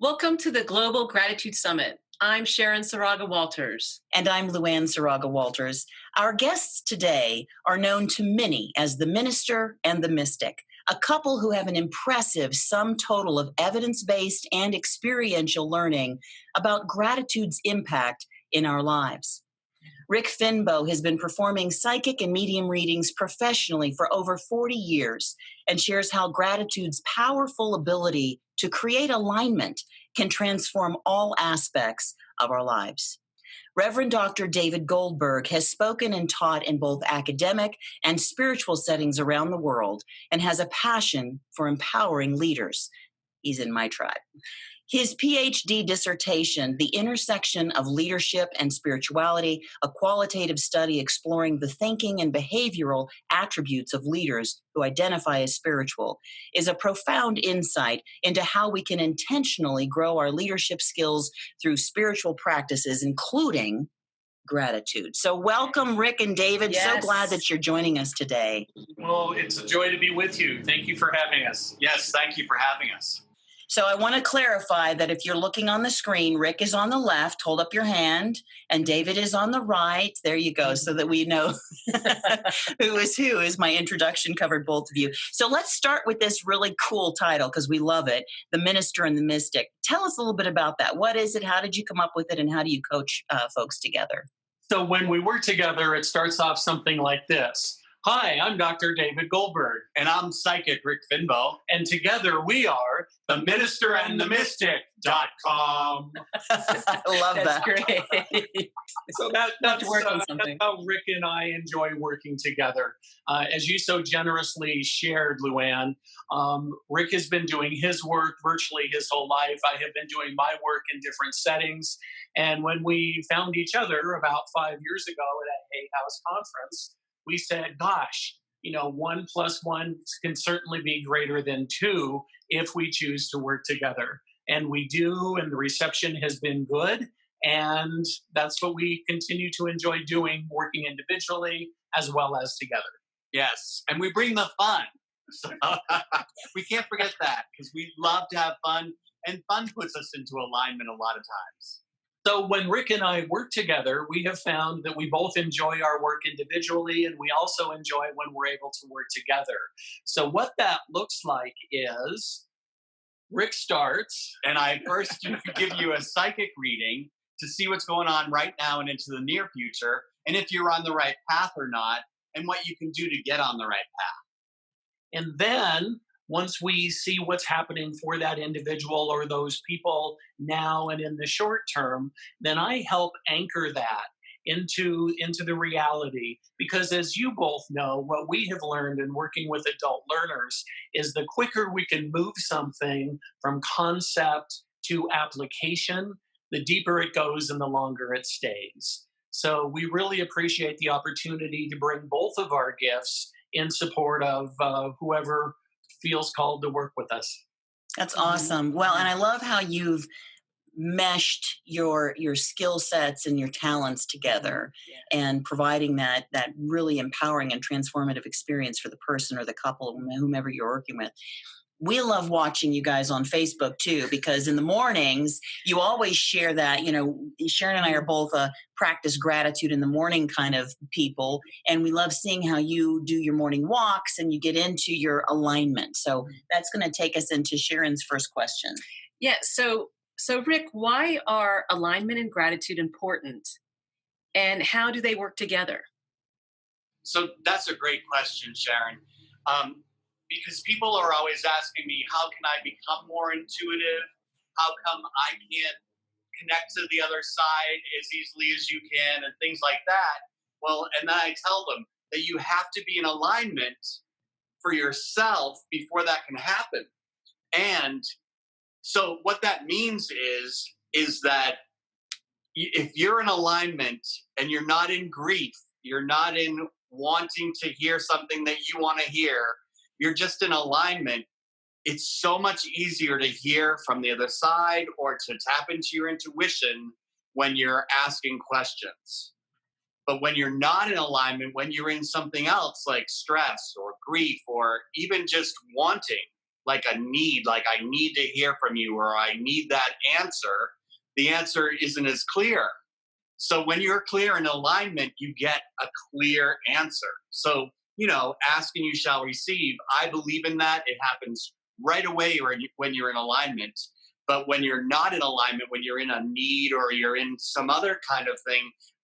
Welcome to the Global Gratitude Summit. I'm Sharon Saraga Walters. And I'm Luann Saraga Walters. Our guests today are known to many as the Minister and the Mystic, a couple who have an impressive sum total of evidence-based and experiential learning about gratitude's impact in our lives. Rick Finbow has been performing psychic and medium readings professionally for over 40 years and shares how gratitude's powerful ability to create alignment can transform all aspects of our lives. Reverend Dr. David Goldberg has spoken and taught in both academic and spiritual settings around the world and has a passion for empowering leaders. He's in my tribe. His PhD dissertation, The Intersection of Leadership and Spirituality, a qualitative study exploring the thinking and behavioral attributes of leaders who identify as spiritual, is a profound insight into how we can intentionally grow our leadership skills through spiritual practices, including gratitude. So welcome, Rick and David. Yes. So glad that you're joining us today. Well, it's a joy to be with you. Thank you for having us. Yes, thank you for having us. So I want to clarify that if you're looking on the screen, Rick is on the left, hold up your hand, and David is on the right. There you go, so that we know who is who, as my introduction covered both of you. So let's start with this really cool title, because we love it, The Minister and the Mystic. Tell us a little bit about that. What is it? How did you come up with it? And how do you coach folks together? So when we work together, it starts off something like this. Hi, I'm Dr. David Goldberg. And I'm psychic Rick Finbow. And together we are The Minister and the Mystic.com. I love That's that. So great. that's work on that's something. how Rick and I enjoy working together. As you so generously shared, Luann, Rick has been doing his work virtually his whole life. I have been doing my work in different settings. And when we found each other about 5 years ago at a Hay House conference, we said, gosh, 1 + 1 can certainly be greater than 2 if we choose to work together. And we do, and the reception has been good. And that's what we continue to enjoy doing, working individually as well as together. Yes, and we bring the fun. So, we can't forget that because we love to have fun, and fun puts us into alignment a lot of times. So when Rick and I work together, we have found that we both enjoy our work individually, and we also enjoy when we're able to work together. So what that looks like is Rick starts. And I first give you a psychic reading to see what's going on right now and into the near future, and if you're on the right path or not, and what you can do to get on the right path. And then once we see what's happening for that individual or those people now and in the short term, then I help anchor that into the reality. Because as you both know, what we have learned in working with adult learners is the quicker we can move something from concept to application, the deeper it goes and the longer it stays. So we really appreciate the opportunity to bring both of our gifts in support of whoever feels called to work with us. That's awesome. Well, and I love how you've meshed your skill sets and your talents together and providing that really empowering and transformative experience for the person or the couple, whomever you're working with. We love watching you guys on Facebook too, because in the mornings, you always share that, Sharon and I are both practice gratitude in the morning kind of people. And we love seeing how you do your morning walks and you get into your alignment. So that's going to take us into Sharon's first question. Yeah. So Rick, why are alignment and gratitude important? And how do they work together? So that's a great question, Sharon. Because people are always asking me, how can I become more intuitive? How come I can't connect to the other side as easily as you can and things like that? Well, and then I tell them that you have to be in alignment for yourself before that can happen. And so what that means is that if you're in alignment and you're not in grief, you're not in wanting to hear something that you want to hear, you're just in alignment, it's so much easier to hear from the other side or to tap into your intuition when you're asking questions. But when you're not in alignment, when you're in something else like stress or grief or even just wanting, like a need, like I need to hear from you or I need that answer, the answer isn't as clear. So when you're clear in alignment, you get a clear answer. So, ask and you shall receive. I believe in that. It happens right away when you're in alignment. But when you're not in alignment, when you're in a need or you're in some other kind of thing,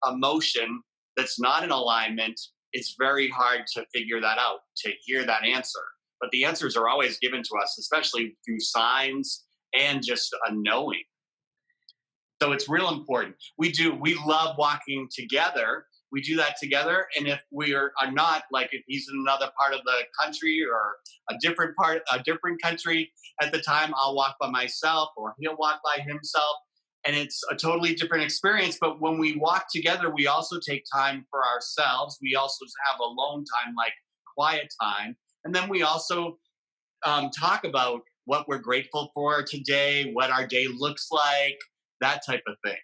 emotion that's not in alignment, it's very hard to figure that out, to hear that answer. But the answers are always given to us, especially through signs and just a knowing. So it's real important. We love walking together. We do that together. And if we are not, like if he's in another part of the country or a different country at the time, I'll walk by myself or he'll walk by himself. And it's a totally different experience. But when we walk together, we also take time for ourselves. We also have alone time, like quiet time. And then we also talk about what we're grateful for today, what our day looks like, that type of thing.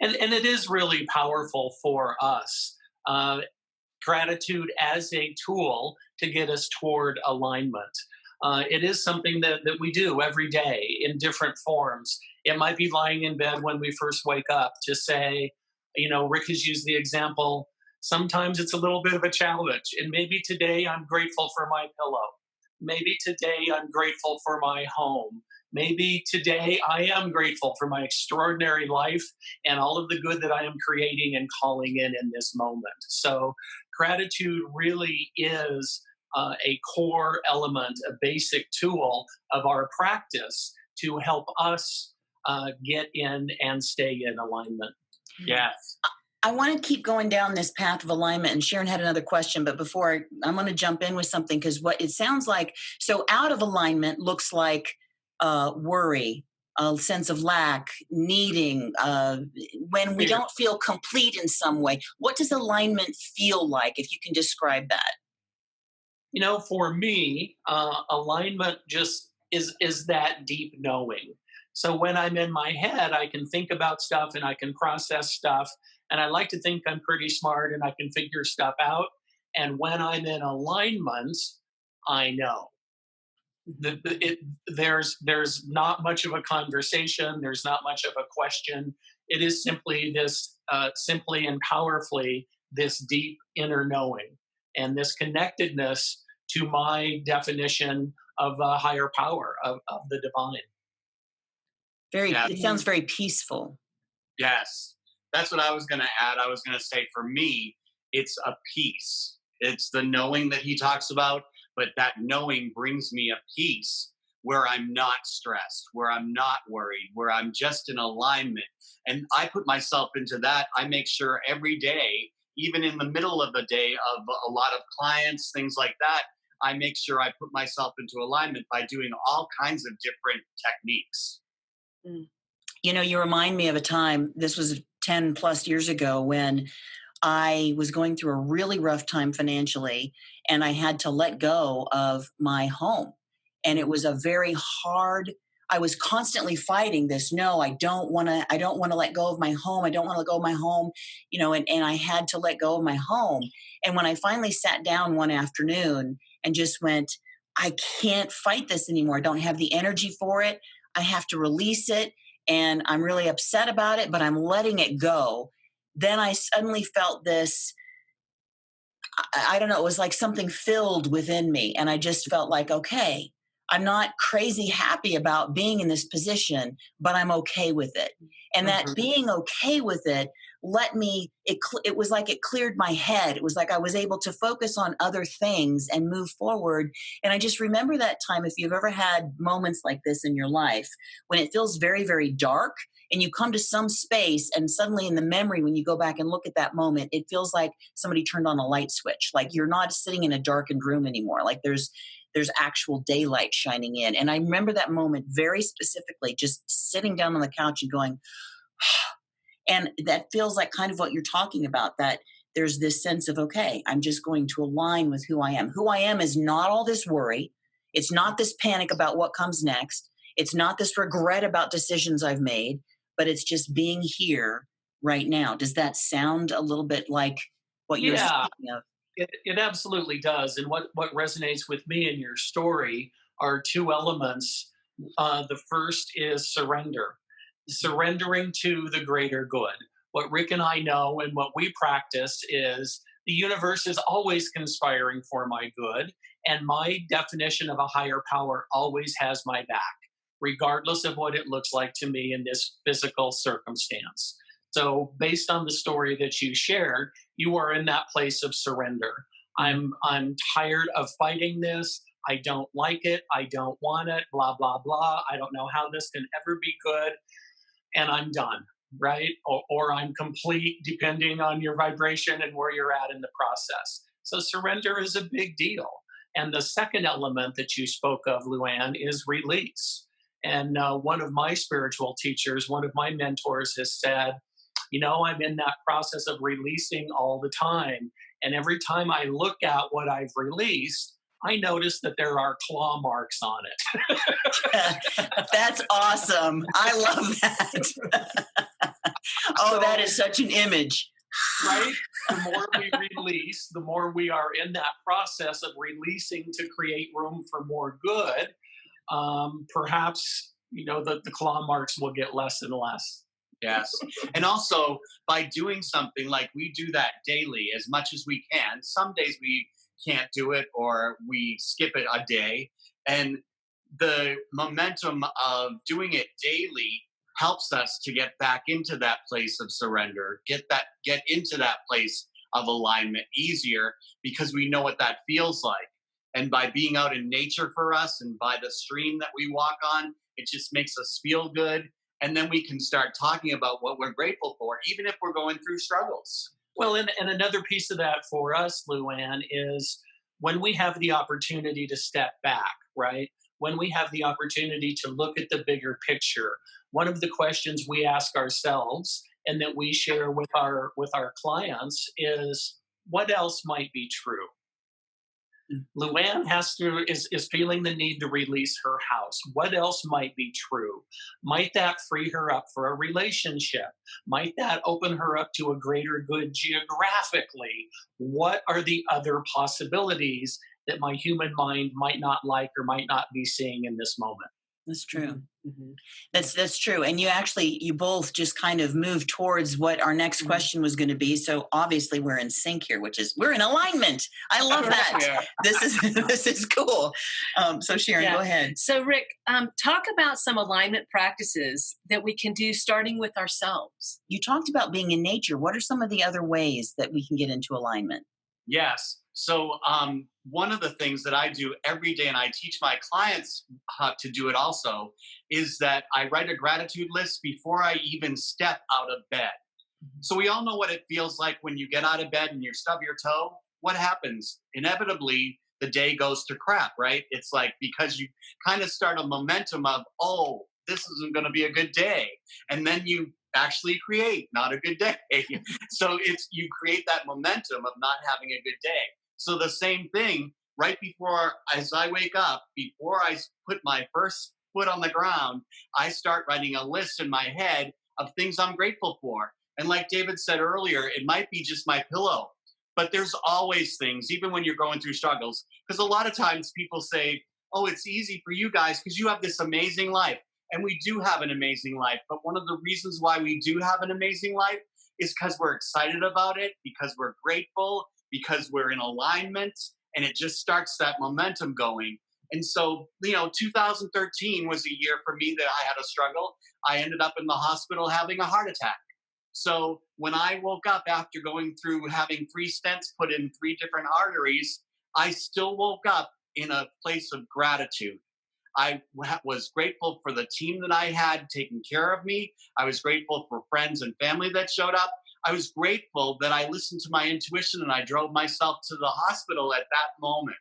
And it is really powerful for us. Gratitude as a tool to get us toward alignment. It is something that we do every day in different forms. It might be lying in bed when we first wake up to say, Rick has used the example, sometimes it's a little bit of a challenge. And maybe today I'm grateful for my pillow. Maybe today I'm grateful for my home. Maybe today I am grateful for my extraordinary life and all of the good that I am creating and calling in this moment. So gratitude really is a core element, a basic tool of our practice to help us get in and stay in alignment. Yes. I want to keep going down this path of alignment, and Sharon had another question, but before I'm going to jump in with something, because what it sounds like, so out of alignment looks like worry, a sense of lack, needing, when we don't feel complete in some way. What does alignment feel like, if you can describe that? For me, alignment just is that deep knowing. So when I'm in my head, I can think about stuff and I can process stuff. And I like to think I'm pretty smart and I can figure stuff out. And when I'm in alignment, I know. There's not much of a conversation. There's not much of a question. It is simply this, simply and powerfully, this deep inner knowing and this connectedness to my definition of a higher power of the divine. It sounds very peaceful. Yes. That's what I was going to add. I was going to say, for me, it's a peace. It's the knowing that he talks about, but that knowing brings me a peace where I'm not stressed, where I'm not worried, where I'm just in alignment. And I put myself into that. I make sure every day, even in the middle of the day of a lot of clients, things like that, I make sure I put myself into alignment by doing all kinds of different techniques. You remind me of a time, this was 10 plus years ago, when I was going through a really rough time financially, and I had to let go of my home. And it was a very hard, I was constantly fighting this. No, I don't want to let go of my home. I don't want to let go of my home, and I had to let go of my home. And when I finally sat down one afternoon and just went, I can't fight this anymore. I don't have the energy for it. I have to release it. And I'm really upset about it, but I'm letting it go. Then I suddenly felt this, I don't know, it was like something filled within me. And I just felt like, okay, I'm not crazy happy about being in this position, but I'm okay with it. And that being okay with it it was like it cleared my head. It was like I was able to focus on other things and move forward. And I just remember that time, if you've ever had moments like this in your life, when it feels very, very dark and you come to some space and suddenly in the memory, when you go back and look at that moment, it feels like somebody turned on a light switch. Like you're not sitting in a darkened room anymore. Like there's actual daylight shining in. And I remember that moment very specifically, just sitting down on the couch and going, and that feels like kind of what you're talking about, that there's this sense of, okay, I'm just going to align with who I am. Who I am is not all this worry. It's not this panic about what comes next. It's not this regret about decisions I've made, but it's just being here right now. Does that sound a little bit like what you're speaking of? It absolutely does. And what resonates with me in your story are two elements. The first is surrender, surrendering to the greater good. What Rick and I know and what we practice is the universe is always conspiring for my good, and my definition of a higher power always has my back, regardless of what it looks like to me in this physical circumstance. So, based on the story that you shared, you are in that place of surrender. I'm tired of fighting this. I don't like it. I don't want it. Blah blah blah. I don't know how this can ever be good, and I'm done. Right? Or I'm complete, depending on your vibration and where you're at in the process. So surrender is a big deal. And the second element that you spoke of, Luann, is release. And one of my spiritual teachers, one of my mentors, has said, I'm in that process of releasing all the time. And every time I look at what I've released, I notice that there are claw marks on it. That's awesome. I love that. Oh, that is such an image. Right? The more we release, the more we are in that process of releasing to create room for more good. Perhaps, the claw marks will get less and less. Yes. And also, by doing something like we do that daily as much as we can, some days we can't do it or we skip it a day. And the momentum of doing it daily helps us to get back into that place of surrender, get into that place of alignment easier because we know what that feels like. And by being out in nature for us and by the stream that we walk on, it just makes us feel good. And then we can start talking about what we're grateful for, even if we're going through struggles. Well, and another piece of that for us, Luann, is when we have the opportunity to step back, right? When we have the opportunity to look at the bigger picture, one of the questions we ask ourselves and that we share with our clients is, what else might be true? Luann is feeling the need to release her house. What else might be true? Might that free her up for a relationship? Might that open her up to a greater good geographically? What are the other possibilities that my human mind might not like or might not be seeing in this moment? That's true. Mm-hmm. That's true. And you both just kind of moved towards what our next question was going to be. So obviously we're in sync here, we're in alignment. I love that. Yeah. This is cool. So Sharon, go ahead. So Rick, talk about some alignment practices that we can do starting with ourselves. You talked about being in nature. What are some of the other ways that we can get into alignment? Yes. So one of the things that I do every day, and I teach my clients how to do it also, is that I write a gratitude list before I even step out of bed. So we all know what it feels like when you get out of bed and you stub your toe. What happens? Inevitably, the day goes to crap, right? It's like because you kind of start a momentum of, oh, this isn't going to be a good day. And then you actually create not a good day. So you create that momentum of not having a good day. So the same thing right before, as I wake up, before I put my first foot on the ground, I start writing a list in my head of things I'm grateful for. And like David said earlier, it might be just my pillow, but there's always things, even when you're going through struggles. Because a lot of times people say, oh, it's easy for you guys because you have this amazing life. And we do have an amazing life. But one of the reasons why we do have an amazing life is because we're excited about it, because we're grateful, because we're in alignment, and it just starts that momentum going. And so, 2013 was a year for me that I had a struggle. I ended up in the hospital having a heart attack. So when I woke up after going through having 3 stents put in 3 different arteries, I still woke up in a place of gratitude. I was grateful for the team that I had taking care of me. I was grateful for friends and family that showed up. I was grateful that I listened to my intuition and I drove myself to the hospital at that moment.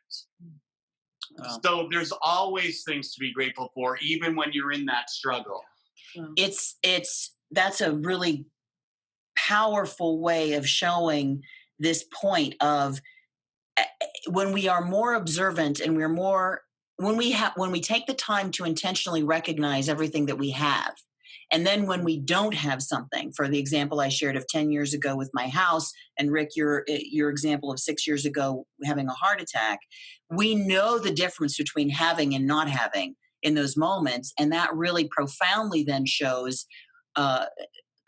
Wow. So there's always things to be grateful for, even when you're in that struggle. That's a really powerful way of showing this point of when we are more observant and when we take the time to intentionally recognize everything that we have And then when we don't have something, for the example I shared of 10 years ago with my house, and Rick, your example of 6 years ago having a heart attack, we know the difference between having and not having in those moments. And that really profoundly then shows uh,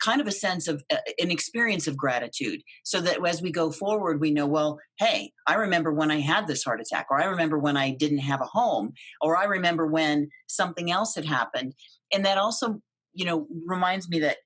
kind of a sense of an experience of gratitude, so that as we go forward, we know, well, hey, I remember when I had this heart attack, or I remember when I didn't have a home, or I remember when something else had happened. And that also, reminds me that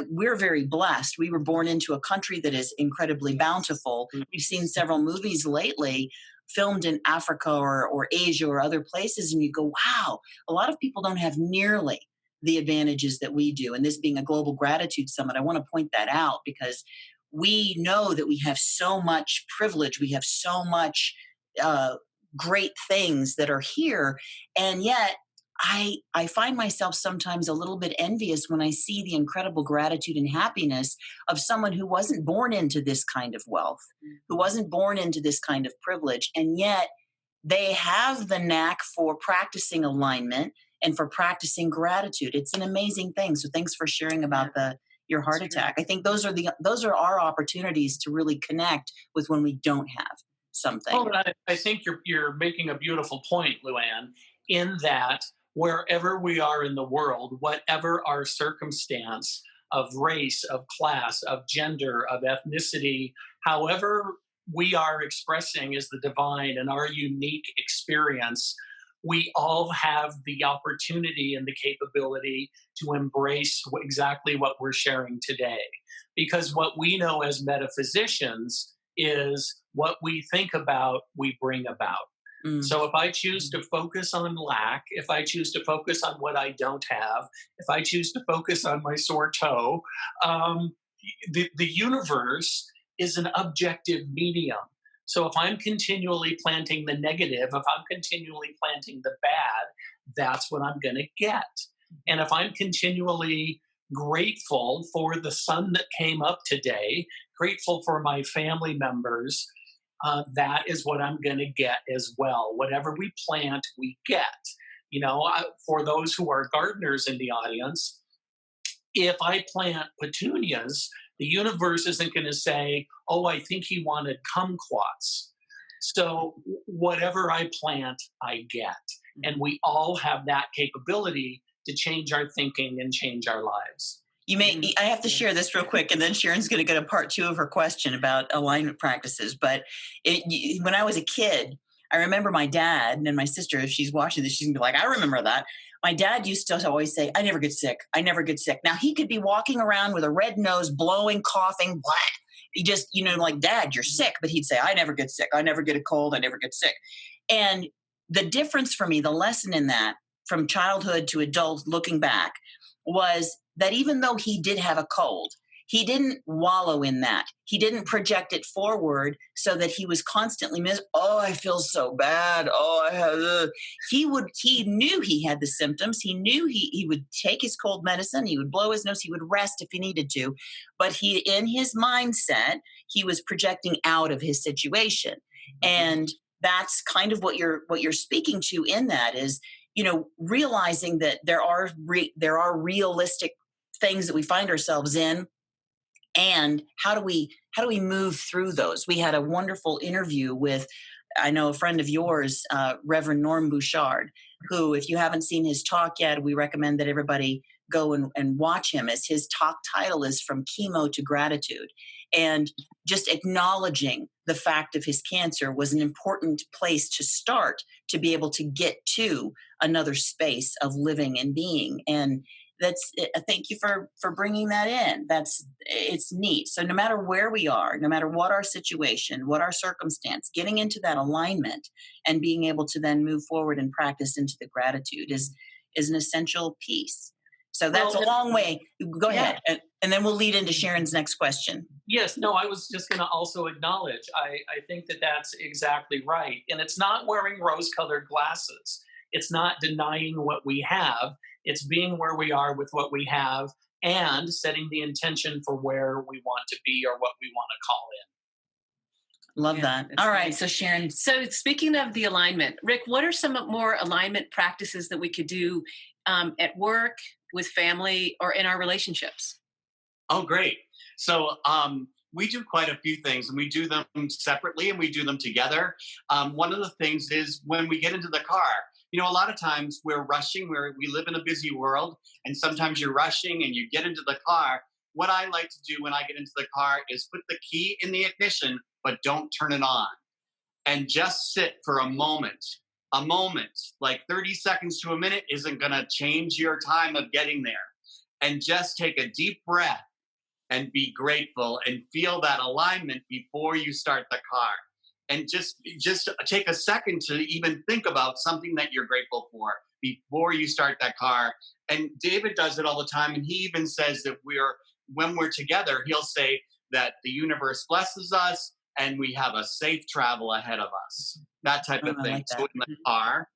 we're very blessed. We were born into a country that is incredibly bountiful. We've seen several movies lately filmed in Africa or Asia or other places, and you go, wow, a lot of people don't have nearly the advantages that we do. And this being a global gratitude summit, I want to point that out, because we know that we have so much privilege, we have so much great things that are here, and yet I find myself sometimes a little bit envious when I see the incredible gratitude and happiness of someone who wasn't born into this kind of wealth, who wasn't born into this kind of privilege, and yet they have the knack for practicing alignment and for practicing gratitude. It's an amazing thing. So thanks for sharing about your heart attack. I think those are our opportunities to really connect with when we don't have something. Oh, I think you're making a beautiful point, Luann, in that wherever we are in the world, whatever our circumstance of race, of class, of gender, of ethnicity, however we are expressing is the divine and our unique experience, we all have the opportunity and the capability to embrace exactly what we're sharing today. Because what we know as metaphysicians is what we think about, we bring about. So if I choose to focus on lack, if I choose to focus on what I don't have, if I choose to focus on my sore toe, the universe is an objective medium. So if I'm continually planting the negative, if I'm continually planting the bad, that's what I'm going to get. And if I'm continually grateful for the sun that came up today, grateful for my family members, that is what I'm going to get as well. Whatever we plant, we get. For those who are gardeners in the audience, if I plant petunias, the universe isn't going to say, oh, I think he wanted kumquats. So whatever I plant, I get. And we all have that capability to change our thinking and change our lives. I have to share this real quick, and then Sharon's going to go to part 2 of her question about alignment practices. But when I was a kid, I remember my dad and my sister, if she's watching this, she's going to be like, I remember that. My dad used to always say, I never get sick. I never get sick. Now, he could be walking around with a red nose, blowing, coughing, blah. He just, like, Dad, you're sick. But he'd say, I never get sick. I never get a cold. I never get sick. And the difference for me, the lesson in that from childhood to adult looking back, was that even though he did have a cold, he didn't wallow in that. He didn't project it forward so that he was constantly oh, I feel so bad. Oh, I have. He knew he had the symptoms. He knew he would take his cold medicine. He would blow his nose. He would rest if he needed to. But in his mindset, he was projecting out of his situation. And that's kind of what you're speaking to in that is, realizing that there are realistic things that we find ourselves in, and how do we move through those. We had a wonderful interview with, I know, a friend of yours, Reverend Norm Bouchard, who, if you haven't seen his talk yet, we recommend that everybody go and watch him, as his talk title is From Chemo to Gratitude. And just acknowledging the fact of his cancer was an important place to start, to be able to get to another space of living and being. And thank you for bringing that in. It's neat. So no matter where we are, no matter what our situation, what our circumstance, getting into that alignment and being able to then move forward and practice into the gratitude is an essential piece. So that's a long way. Go ahead. And then we'll lead into Sharon's next question. Yes, no, I was just going to also acknowledge, I think that that's exactly right. And it's not wearing rose-colored glasses. It's not denying what we have. It's being where we are with what we have and setting the intention for where we want to be or what we want to call in. Love that. All right. So Sharon. So speaking of the alignment, Rick, what are some more alignment practices that we could do at work, with family or in our relationships? Oh, great. So we do quite a few things, and we do them separately and we do them together. One of the things is when we get into the car. You know, a lot of times we're rushing. We live in a busy world, and sometimes you're rushing and you get into the car. What I like to do when I get into the car is put the key in the ignition, but don't turn it on, and just sit for a moment. A moment, like 30 seconds to a minute, isn't going to change your time of getting there. And just take a deep breath and be grateful and feel that alignment before you start the car. And just take a second to even think about something that you're grateful for before you start that car. And David does it all the time, and he even says that when we're together, he'll say that the universe blesses us and we have a safe travel ahead of us. That type of I thing. like So that. in the car,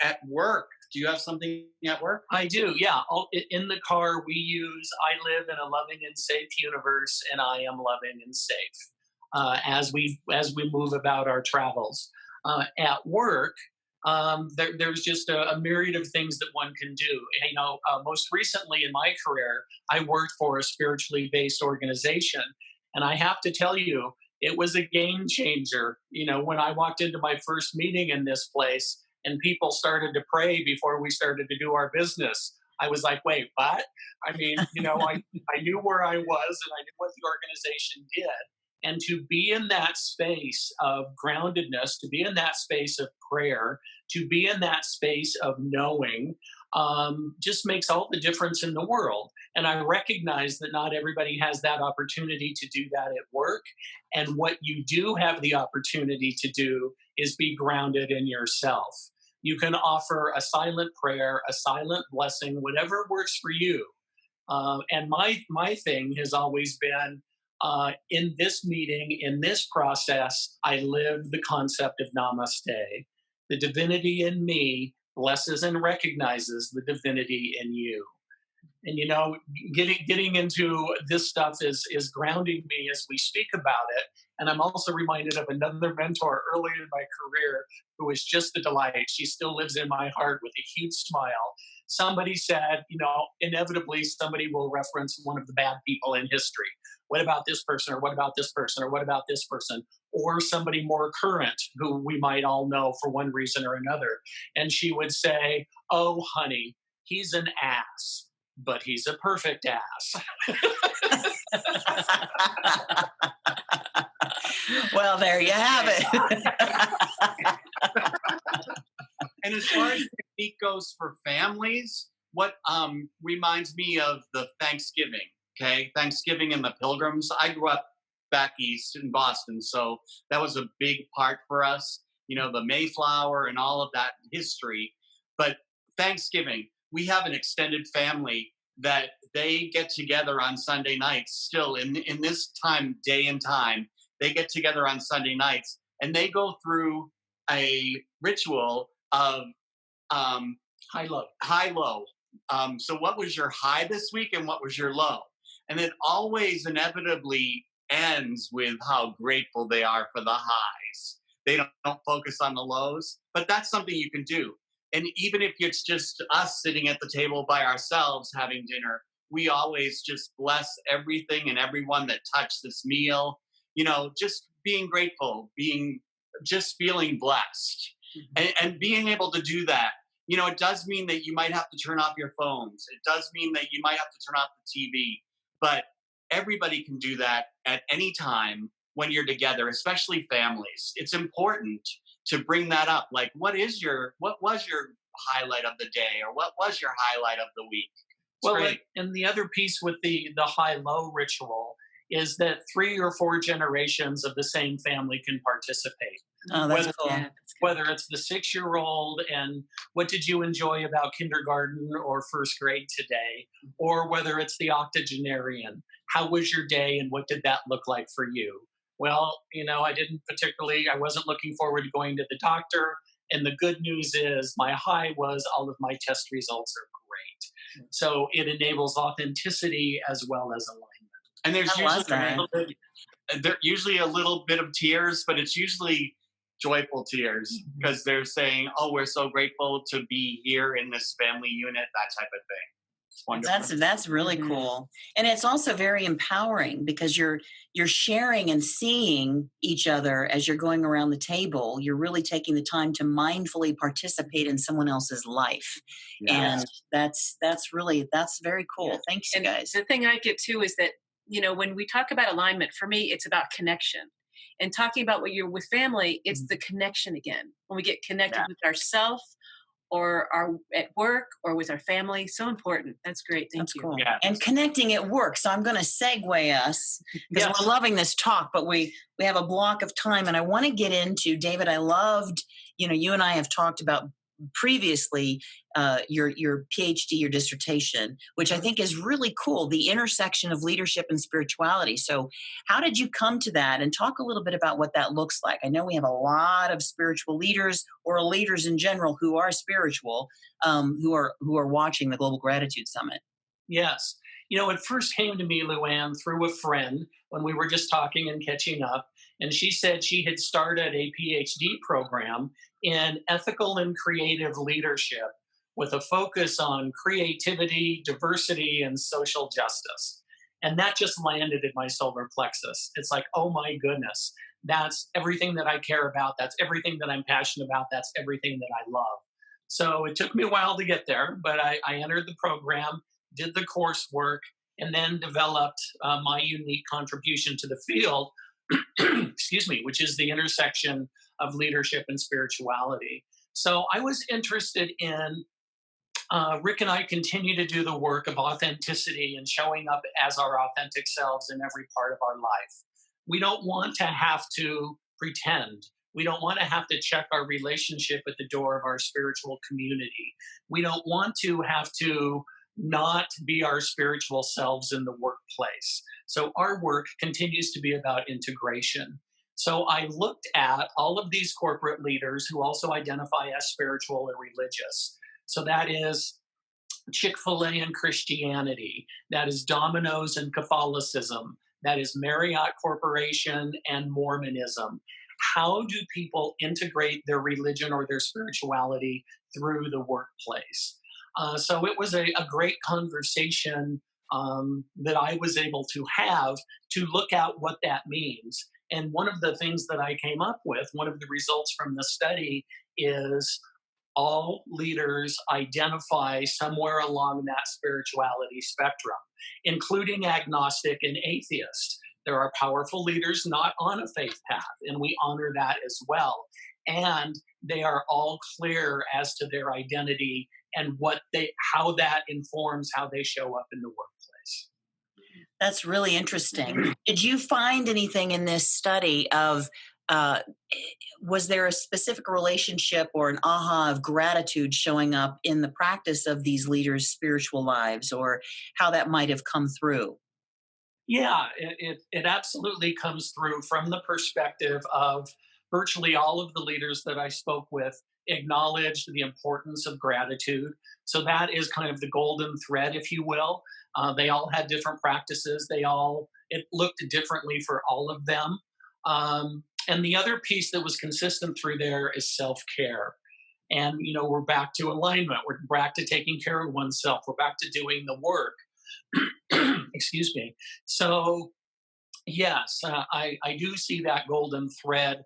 at work, do you have something at work? I do, yeah. In the car, I live in a loving and safe universe, and I am loving and safe as we move about our travels. At work, there's just a myriad of things that one can do. You know, most recently in my career, I worked for a spiritually based organization, and I have to tell you, it was a game changer. You know, when I walked into my first meeting in this place and people started to pray before we started to do our business, I was like, wait, what? I mean, you know, I knew where I was and I knew what the organization did. And to be in that space of groundedness, to be in that space of prayer, to be in that space of knowing, just makes all the difference in the world. And I recognize that not everybody has that opportunity to do that at work. And what you do have the opportunity to do is be grounded in yourself. You can offer a silent prayer, a silent blessing, whatever works for you. And my thing has always been in this meeting, in this process, I live the concept of namaste. The divinity in me blesses and recognizes the divinity in you. And you know, getting into this stuff is grounding me as we speak about it. And I'm also reminded of another mentor early in my career who was just a delight. She still lives in my heart with a huge smile. Somebody said, you know, inevitably somebody will reference one of the bad people in history. What about this person, or what about this person, or what about this person, or somebody more current who we might all know for one reason or another. And she would say, oh, honey, he's an ass, but he's a perfect ass. Well, there you have it. And as far as technique goes for families, what reminds me of the Thanksgiving, okay? Thanksgiving and the Pilgrims. I grew up back east in Boston, so that was a big part for us, you know, the Mayflower and all of that history. But Thanksgiving, we have an extended family that they get together on Sunday nights still in this time, day and time. They get together on Sunday nights and they go through a ritual of High low. high low. So what was your high this week and what was your low? And it always inevitably ends with how grateful they are for the highs. They don't focus on the lows, but that's something you can do. And even if it's just us sitting at the table by ourselves having dinner, we always just bless everything and everyone that touched this meal. You know, just being grateful, just feeling blessed, and being able to do that. You know, it does mean that you might have to turn off your phones. It does mean that you might have to turn off the TV. But everybody can do that at any time when you're together, especially families. It's important to bring that up. Like, what was your highlight of the day, or what was your highlight of the week? It's Well, great. and the other piece with the high-low ritual is that 3 or 4 generations of the same family can participate. Oh, that's Whether cool. Yeah, that's good. whether it's the 6-year-old and what did you enjoy about kindergarten or first grade today, or whether it's the octogenarian, how was your day and what did that look like for you? Well, you know, I wasn't looking forward to going to the doctor. And the good news is my high was all of my test results are great. So it enables authenticity as well as alignment. And there's I love that. usually a little bit of tears, but it's usually joyful tears because they're saying, "Oh, we're so grateful to be here in this family unit," that type of thing. It's wonderful. That's really Mhm. cool. And it's also very empowering because you're sharing and seeing each other as you're going around the table. You're really taking the time to mindfully participate in someone else's life. Yes. And that's very Yeah. cool. Thanks, you And guys. the thing I get too is that, when we talk about alignment, for me, it's about connection. And talking about what you're with family, it's the connection again. When we get connected Yeah. with ourself or our at work or with our family, so important. That's great. Thank That's you. cool. Yes. And connecting at work. So I'm going to segue us because Yes. we're loving this talk, but we have a block of time, and I want to get into David. I loved, you and I have talked about previously your PhD, your dissertation, which I think is really cool. The intersection of leadership and spirituality. So, how did you come to that? And talk a little bit about what that looks like. I know we have a lot of spiritual leaders or leaders in general who are spiritual, who are watching the Global Gratitude Summit. Yes. It first came to me, Luann, through a friend when we were just talking and catching up. And she said she had started a PhD program in ethical and creative leadership with a focus on creativity, diversity, and social justice. And that just landed in my solar plexus. It's like, oh my goodness, that's everything that I care about. That's everything that I'm passionate about. That's everything that I love. So it took me a while to get there, but I entered the program, did the coursework, and then developed my unique contribution to the field, excuse me, which is the intersection of leadership and spirituality. So I was interested in Rick and I continue to do the work of authenticity and showing up as our authentic selves in every part of our life. We don't want to have to pretend. We don't want to have to check our relationship at the door of our spiritual community. We don't want to have to not be our spiritual selves in the workplace. So our work continues to be about integration. So I looked at all of these corporate leaders who also identify as spiritual or religious. So that is Chick-fil-A and Christianity. That is Domino's and Catholicism. That is Marriott Corporation and Mormonism. How do people integrate their religion or their spirituality through the workplace? So it was a great conversation that I was able to have to look at what that means. And one of the things that I came up with, one of the results from the study is all leaders identify somewhere along that spirituality spectrum, including agnostic and atheist. There are powerful leaders not on a faith path, and we honor that as well. And they are all clear as to their identity and how that informs how they show up in the workplace. That's really interesting. Did you find anything in this study of uh, was there a specific relationship or an aha of gratitude showing up in the practice of these leaders' spiritual lives, or how that might have come through? Yeah, it absolutely comes through from the perspective of virtually all of the leaders that I spoke with acknowledged the importance of gratitude. So that is kind of the golden thread, if you will. They all had different practices. It looked differently for all of them. And the other piece that was consistent through there is self-care. And, we're back to alignment. We're back to taking care of oneself. We're back to doing the work. Excuse me. So, yes, I do see that golden thread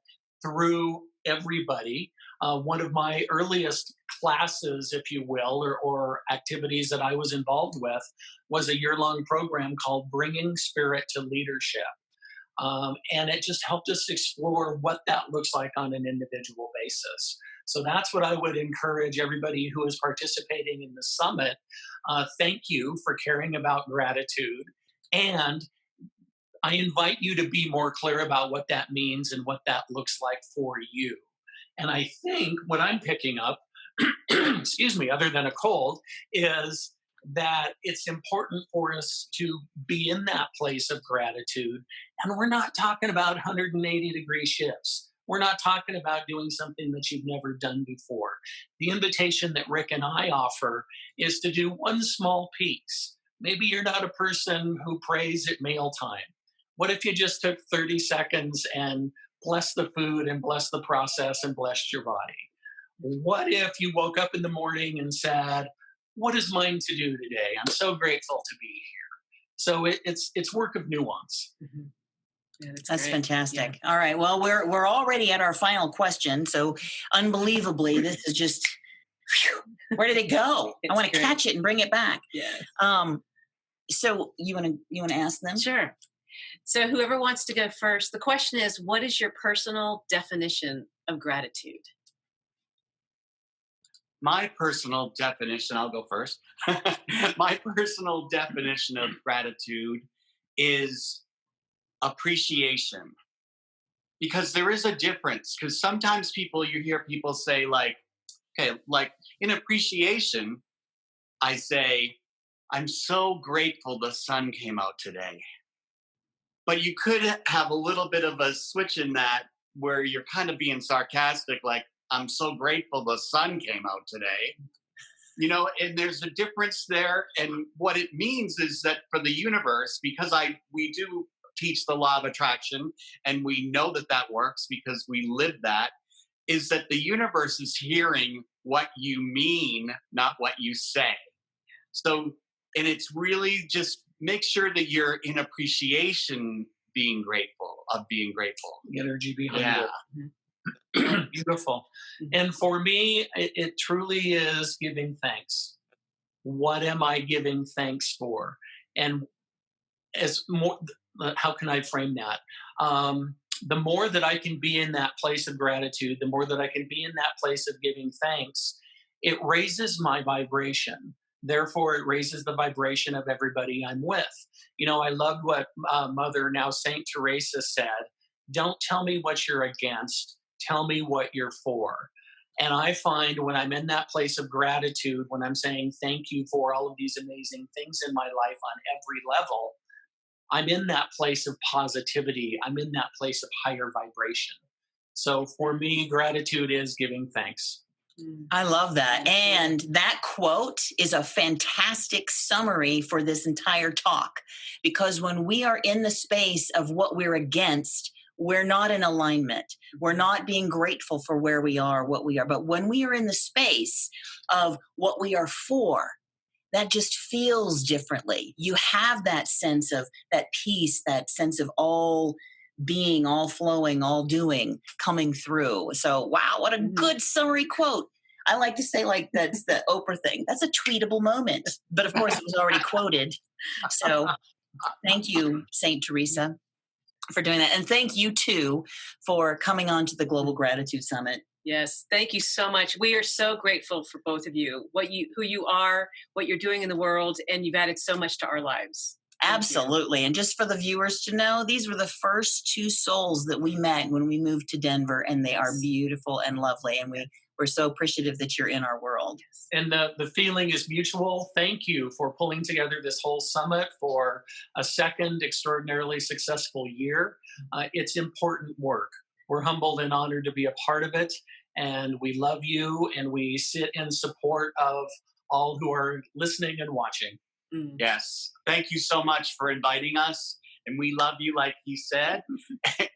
through everybody. One of my earliest classes, if you will, or activities that I was involved with was a year-long program called Bringing Spirit to Leadership. And it just helped us explore what that looks like on an individual basis. So that's what I would encourage everybody who is participating in the summit. Thank you for caring about gratitude. And I invite you to be more clear about what that means and what that looks like for you. And I think what I'm picking up, excuse me, other than a cold, is that it's important for us to be in that place of gratitude. And we're not talking about 180-degree shifts. We're not talking about doing something that you've never done before. The invitation that Rick and I offer is to do one small piece. Maybe you're not a person who prays at mealtime. What if you just took 30 seconds and blessed the food and blessed the process and blessed your body? What if you woke up in the morning and said, what is mine to do today? I'm so grateful to be here. So it's work of nuance. Mm-hmm. Yeah, that's great. fantastic. Yeah. All right. Well, we're already at our final question. So unbelievably, this is just, where did it go? I want to catch it and bring it back. Yeah. So you want to ask them? Sure. So whoever wants to go first, the question is, what is your personal definition of gratitude? My personal definition, I'll go first. My personal definition of gratitude is appreciation. Because there is a difference. Because sometimes you hear people say like in appreciation, I say, I'm so grateful the sun came out today. But you could have a little bit of a switch in that where you're kind of being sarcastic, like, I'm so grateful the sun came out today. And there's a difference there. And what it means is that for the universe, because we do teach the law of attraction, and we know that works because we live that, is that the universe is hearing what you mean, not what you say. So, and it's really just make sure that you're in appreciation, being grateful. The energy behind it. Beautiful. And for me, it truly is giving thanks. What am I giving thanks for? And how can I frame that? The more that I can be in that place of gratitude, the more that I can be in that place of giving thanks, it raises my vibration. Therefore, it raises the vibration of everybody I'm with. I loved what Mother, now Saint Teresa, said. Don't tell me what you're against. Tell me what you're for. And I find when I'm in that place of gratitude, when I'm saying thank you for all of these amazing things in my life on every level, I'm in that place of positivity. I'm in that place of higher vibration. So for me, gratitude is giving thanks. I love that. And that quote is a fantastic summary for this entire talk, because when we are in the space of what we're against, we're not in alignment. We're not being grateful for where we are, what we are. But when we are in the space of what we are for, that just feels differently. You have that sense of that peace, that sense of all being, all flowing, all doing coming through. So, wow, what a good summary quote. I like to say, like, that's the Oprah thing. That's a tweetable moment. But of course, it was already quoted. So thank you, Saint Teresa, for doing that. And thank you, too, for coming on to the Global Gratitude Summit. Yes, thank you so much. We are so grateful for both of you, who you are, what you're doing in the world, and you've added so much to our lives. Absolutely. And just for the viewers to know, these were the first two souls that we met when we moved to Denver, and they are beautiful and lovely. And we're so appreciative that you're in our world. And the feeling is mutual. Thank you for pulling together this whole summit for a second extraordinarily successful year. It's important work. We're humbled and honored to be a part of it. And we love you, and we sit in support of all who are listening and watching. Yes. Thank you so much for inviting us. And we love you, like he said.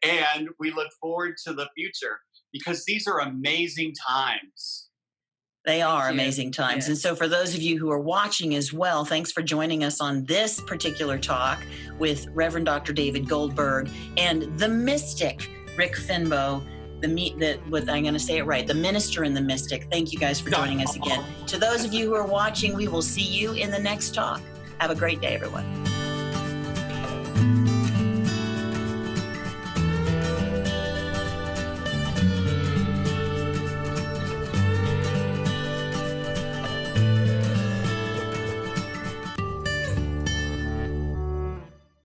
And we look forward to the future, because these are amazing times. They are amazing times. Yes. And so for those of you who are watching as well, thanks for joining us on this particular talk with Reverend Dr. David Goldberg and the mystic, Rick Finbow. I'm going to say it right, the minister and the mystic. Thank you guys for joining us again. To those of you who are watching, we will see you in the next talk. Have a great day, everyone.